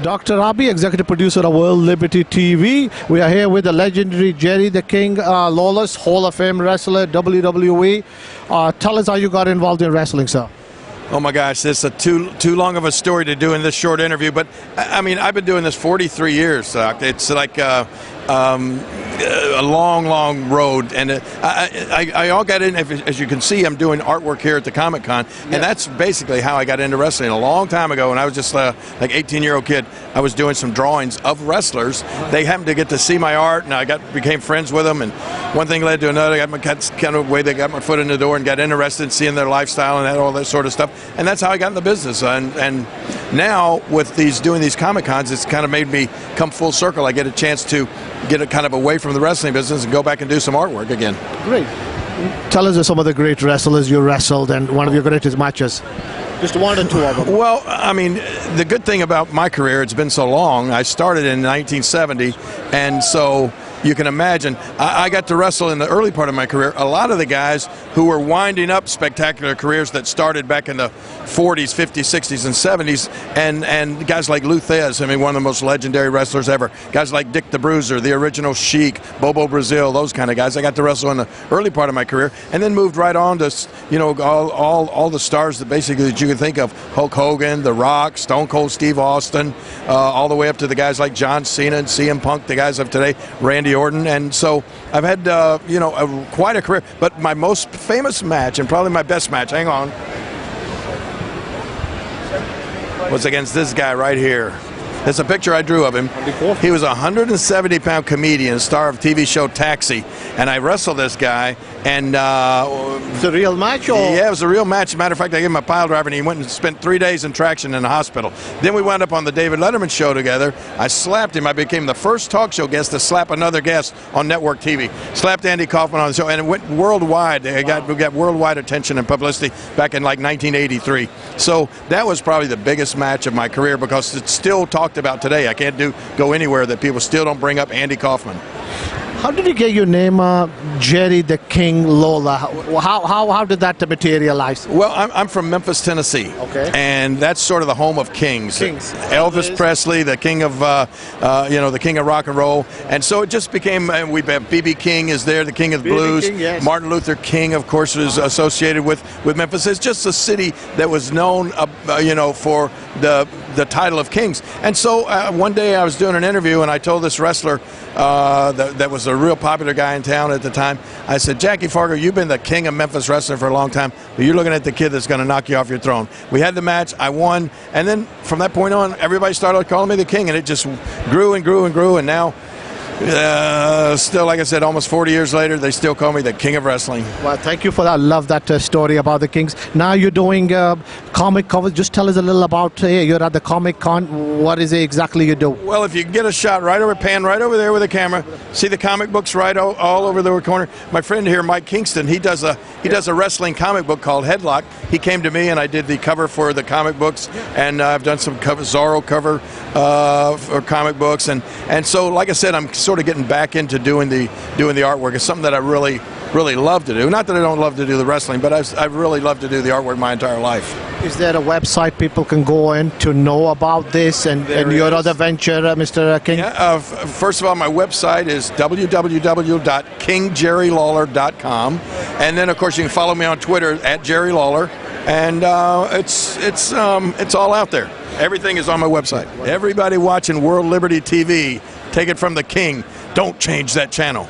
Dr. Abi, executive producer of World Liberty TV. We are here with the legendary Jerry the King Lawler, Hall of Fame wrestler, WWE. Tell us how you got involved in wrestling, sir. Oh my gosh, this is too long of a story to do in this short interview, but I mean, I've been doing this 43 years, Doc. It's like a long road, and I all got in. As you can see, I'm doing artwork here at the Comic-Con, and that's basically how I got into wrestling a long time ago. When I was just like 18-year-old kid, I was doing some drawings of wrestlers. They happened to get to see my art, and I became friends with them. And one thing led to another. That's kind of the way they got my foot in the door and got interested in seeing their lifestyle and all that sort of stuff. And that's how I got in the business. And now with doing these Comic-Cons, it's kind of made me come full circle. I get a chance to get it kind of away from the wrestling business and go back and do some artwork again. Great. Tell us some of the great wrestlers you wrestled and one of your greatest matches. Just one or two of them. Well, I mean, the good thing about my career, it's been so long. I started in 1970, and so you can imagine, I got to wrestle in the early part of my career. A lot of the guys who were winding up spectacular careers that started back in the 40s, 50s, 60s, and 70s, and guys like Lou Thez, I mean, one of the most legendary wrestlers ever. Guys like Dick the Bruiser, the original Sheik, Bobo Brazil, those kind of guys. I got to wrestle in the early part of my career, and then moved right on to, you know, all the stars that basically that you can think of: Hulk Hogan, The Rock, Stone Cold Steve Austin, all the way up to the guys like John Cena and CM Punk, the guys of today, Randy Orton. And so I've had you know, quite a career. But my most famous match, and probably my best match, hang on, was against this guy right here. There's a picture I drew of him. He was a 170-pound comedian, star of TV show Taxi, and I wrestled this guy. And it's a real match, or? Yeah, it was a real match. As a matter of fact, I gave him a pile driver, and he went and spent 3 days in traction in the hospital. Then we wound up on the David Letterman show together. I slapped him. I became the first talk show guest to slap another guest on network TV. Slapped Andy Kaufman on the show, and it went worldwide. We got worldwide attention and publicity back in like 1983. So that was probably the biggest match of my career, because it's still talked about today. I can't go anywhere that people still don't bring up Andy Kaufman. How did you get your name, Jerry the King Lawler? How did that materialize? Well, I'm from Memphis, Tennessee, and that's sort of the home of kings. Elvis Presley, the king of you know, the king of rock and roll, and so it just became. We have B.B. King is there, the king of the blues. King, yes. Martin Luther King, of course, was associated with Memphis. It's just a city that was known, you know, for the title of kings. And so one day I was doing an interview, and I told this wrestler that was a real popular guy in town at the time. I said, Jackie Fargo, you've been the king of Memphis wrestling for a long time, but you're looking at the kid that's going to knock you off your throne. We had the match, I won, and then from that point on, everybody started calling me the king, and it just grew and grew and grew, and now still, like I said, almost 40 years later, they still call me the king of wrestling. Well, thank you for that. I love that story about the kings. Now you're doing comic covers. Just tell us a little about you're at the Comic-Con. What is it exactly you do? Well, if you can get a shot pan right over there with a camera, see the comic books right all over the corner. My friend here, Mike Kingston, he does a wrestling comic book called Headlock. He came to me, and I did the cover for the comic books, and I've done some Zorro cover for comic books, and so, like I said, I'm sort of getting back into doing the artwork. It's something that I really love to do. Not that I don't love to do the wrestling, but I've really loved to do the artwork my entire life. Is there a website people can go in to know about this and your other venture, Mr. King? Yeah, first of all, my website is www.kingjerrylawler.com, and then of course you can follow me on Twitter at Jerry Lawler, and it's all out there. Everything is on my website. Everybody watching World Liberty TV, take it from the king. Don't change that channel.